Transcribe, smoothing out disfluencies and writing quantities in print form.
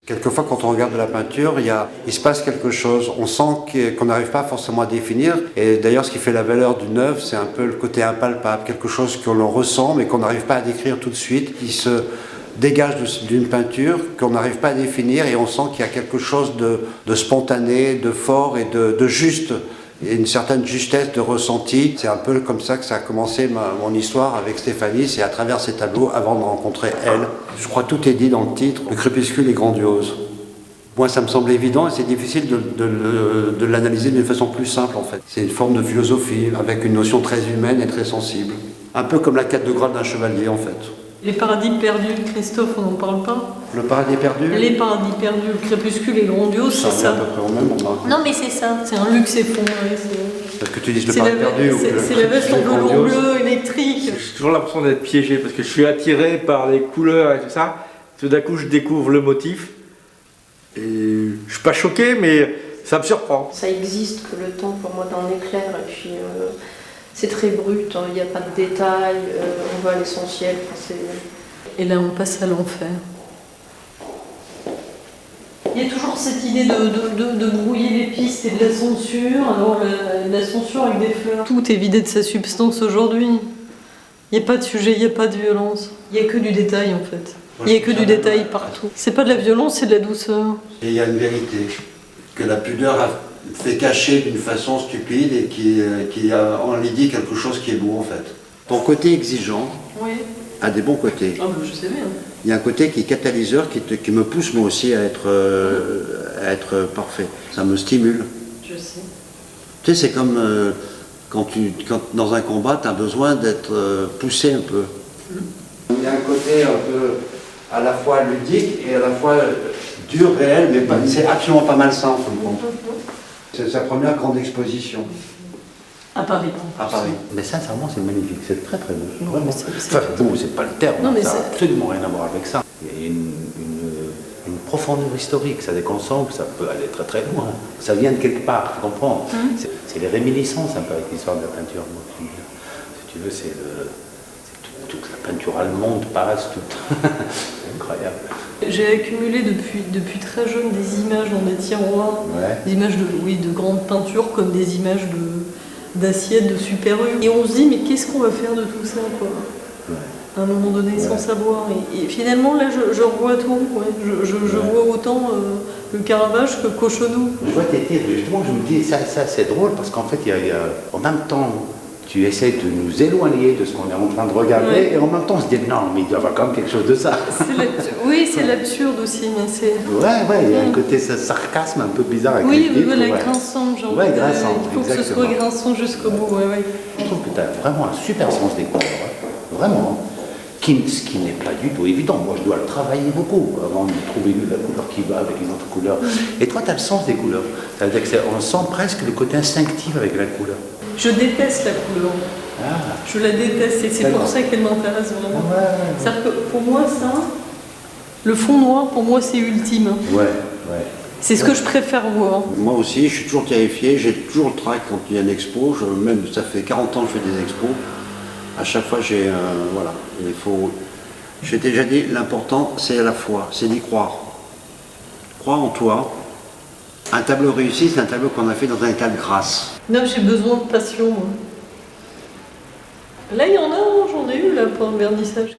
Quelquefois, quand on regarde de la peinture, il se passe quelque chose. On sent qu'on n'arrive pas forcément à définir. Et d'ailleurs, ce qui fait la valeur d'une œuvre, c'est un peu le côté impalpable, quelque chose que l'on ressent, mais qu'on n'arrive pas à décrire tout de suite. Il se dégage d'une peinture qu'on n'arrive pas à définir, et on sent qu'il y a quelque chose de spontané, de fort et de juste. Et une certaine justesse de ressenti. C'est un peu comme ça que ça a commencé mon histoire avec Stéphanie, c'est à travers ces tableaux avant de rencontrer elle. Je crois que tout est dit dans le titre, le crépuscule est grandiose. Moi ça me semble évident et c'est difficile de l'analyser d'une façon plus simple en fait. C'est une forme de philosophie avec une notion très humaine et très sensible. Un peu comme la quête de Graal d'un chevalier en fait. Les paradis perdus, Christophe, on n'en parle pas. Le paradis perdu? Les paradis perdus, le crépuscule est grandiose, c'est ça. À peu près au même moment. Non mais c'est ça, c'est un luxe effondré. Parce que tu dis le paradis perdu ou c'est la veste en velours bleu électrique. J'ai toujours l'impression d'être piégé parce que je suis attiré par les couleurs et tout ça. Tout d'un coup, je découvre le motif et je suis pas choqué, mais ça me surprend. Ça existe que le temps pour moi d'en éclair et puis c'est très brut, il n'y a pas de détails, on va à l'essentiel. Et là on passe à l'enfer. Il y a toujours cette idée de brouiller les pistes et de la censure, alors la censure avec des fleurs. Tout est vidé de sa substance aujourd'hui. Il n'y a pas de sujet, il n'y a pas de violence. Il n'y a que du détail en fait. Il n'y a que du détail partout. C'est pas de la violence, c'est de la douceur. Et il y a une vérité, que la pudeur a fait cacher d'une façon stupide et qui enlaidit quelque chose qui est beau en fait. Ton côté exigeant a des bons côtés. Ah bah je sais bien. Il y a un côté qui est catalyseur, qui me pousse moi aussi à être parfait. Ça me stimule. Je sais. Tu sais, c'est comme quand dans un combat, tu as besoin d'être poussé un peu. Il y a un côté un peu à la fois ludique et à la fois dur, réel, mais c'est absolument pas malsain en fin de compte. C'est sa première grande exposition. À Paris. À Paris. Mais sincèrement, c'est magnifique, c'est très très beau. Non, Vraiment. Enfin, beau, c'est pas le terme, non, mais ça n'a absolument rien à voir avec ça. Il y a une profondeur historique, ça déconcentre, que ça peut aller très très loin. Ça vient de quelque part, tu comprends? C'est les réminiscences un peu avec l'histoire de la peinture. Moi, si tu veux, c'est toute la peinture allemande passe toute. C'est incroyable. J'ai accumulé depuis très jeune des images dans des tiroirs, des images de grandes peintures comme des images d'assiettes, de Super U. Et on se dit, mais qu'est-ce qu'on va faire de tout ça, quoi, à un moment donné, sans savoir. Et finalement, là, je revois tout. Je vois autant le Caravage que Cochonou. Je vois t'étais, justement, je me dis, ça c'est drôle, parce qu'en fait, il y a, en même temps, tu essaies de nous éloigner de ce qu'on est en train de regarder, et en même temps, on se dit, non, mais il doit y avoir quand même quelque chose de ça. Oui, c'est l'absurde aussi, mais c'est... Ouais, il y a un côté sarcasme un peu bizarre avec oui, les titres. Oui, grinçant, genre. Ouais, grinçant, il faut que ce soit grinçant jusqu'au bout, Je trouve que tu as vraiment un super sens des couleurs, vraiment. Ce qui n'est pas du tout évident. Moi, je dois le travailler beaucoup avant de trouver la couleur qui va avec une autre couleur. Et toi, tu as le sens des couleurs. C'est-à-dire qu'on sent presque le côté instinctif avec la couleur. Je déteste la couleur. Je la déteste et c'est pour ça qu'elle m'intéresse vraiment. C'est-à-dire que pour moi, ça, le fond noir, pour moi, c'est ultime. C'est ce que je préfère voir. Moi aussi, je suis toujours terrifié, j'ai toujours le trac quand il y a une expo. Même ça fait 40 ans que je fais des expos. À chaque fois, voilà, il faut... J'ai déjà dit, l'important, c'est la foi, c'est d'y croire. Croire en toi. Un tableau réussi, c'est un tableau qu'on a fait dans un état de grâce. Non, j'ai besoin de passion, moi. Là, il y en a, j'en ai eu, là, pour un vernissage.